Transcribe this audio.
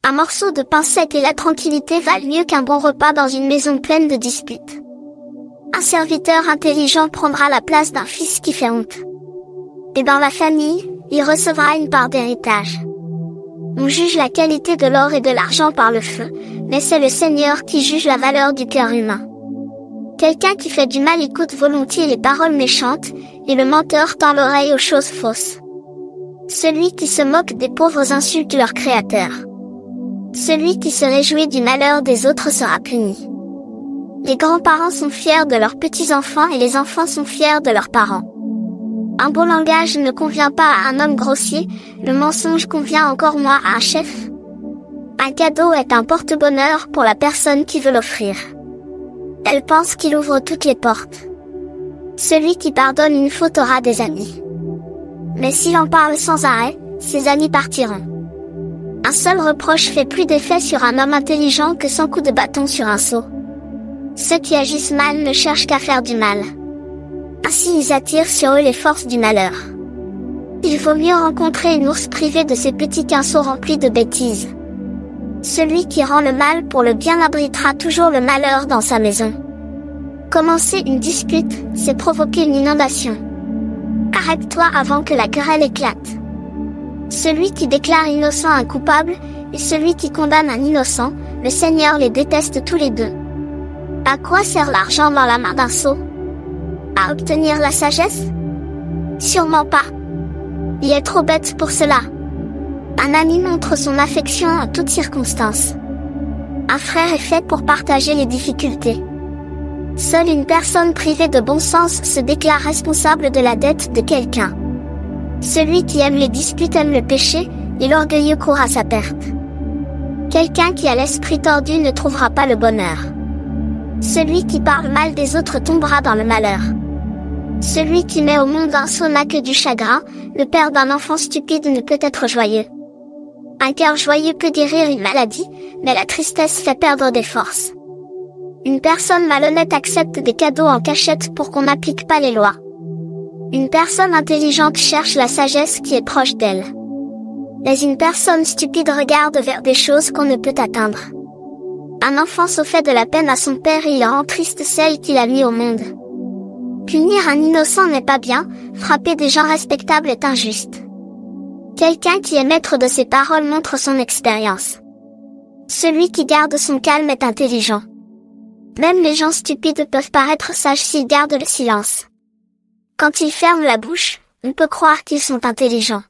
Un morceau de pain sec et la tranquillité valent mieux qu'un bon repas dans une maison pleine de disputes. Un serviteur intelligent prendra la place d'un fils qui fait honte. Et dans la famille, il recevra une part d'héritage. On juge la qualité de l'or et de l'argent par le feu, mais c'est le Seigneur qui juge la valeur du cœur humain. Quelqu'un qui fait du mal écoute volontiers les paroles méchantes, et le menteur tend l'oreille aux choses fausses. Celui qui se moque des pauvres insulte leur Créateur. Celui qui se réjouit du malheur des autres sera puni. Les grands-parents sont fiers de leurs petits-enfants et les enfants sont fiers de leurs parents. Un beau langage ne convient pas à un homme grossier, le mensonge convient encore moins à un chef. Un cadeau est un porte-bonheur pour la personne qui veut l'offrir. Elle pense qu'il ouvre toutes les portes. Celui qui pardonne une faute aura des amis. Mais s'il en parle sans arrêt, ses amis partiront. Un seul reproche fait plus d'effet sur un homme intelligent que 100 coups de bâton sur un seau. Ceux qui agissent mal ne cherchent qu'à faire du mal. Ainsi ils attirent sur eux les forces du malheur. Il vaut mieux rencontrer une ours privée de ses petits quinceaux remplis de bêtises. Celui qui rend le mal pour le bien abritera toujours le malheur dans sa maison. Commencer une dispute, c'est provoquer une inondation. Arrête-toi avant que la querelle éclate. Celui qui déclare innocent un coupable, et celui qui condamne un innocent, le Seigneur les déteste tous les deux. À quoi sert l'argent dans la main d'un sot? À obtenir la sagesse? Sûrement pas. Il est trop bête pour cela. Un ami montre son affection en toutes circonstances. Un frère est fait pour partager les difficultés. Seule une personne privée de bon sens se déclare responsable de la dette de quelqu'un. Celui qui aime les disputes aime le péché, et l'orgueilleux court à sa perte. Quelqu'un qui a l'esprit tordu ne trouvera pas le bonheur. Celui qui parle mal des autres tombera dans le malheur. Celui qui met au monde un sot n'a que du chagrin, le père d'un enfant stupide ne peut être joyeux. Un cœur joyeux peut guérir une maladie, mais la tristesse fait perdre des forces. Une personne malhonnête accepte des cadeaux en cachette pour qu'on n'applique pas les lois. Une personne intelligente cherche la sagesse qui est proche d'elle. Mais une personne stupide regarde vers des choses qu'on ne peut atteindre. Un enfant se fait de la peine à son père et il rend triste celle qu'il a mis au monde. Punir un innocent n'est pas bien, frapper des gens respectables est injuste. Quelqu'un qui est maître de ses paroles montre son expérience. Celui qui garde son calme est intelligent. Même les gens stupides peuvent paraître sages s'ils gardent le silence. Quand ils ferment la bouche, on peut croire qu'ils sont intelligents.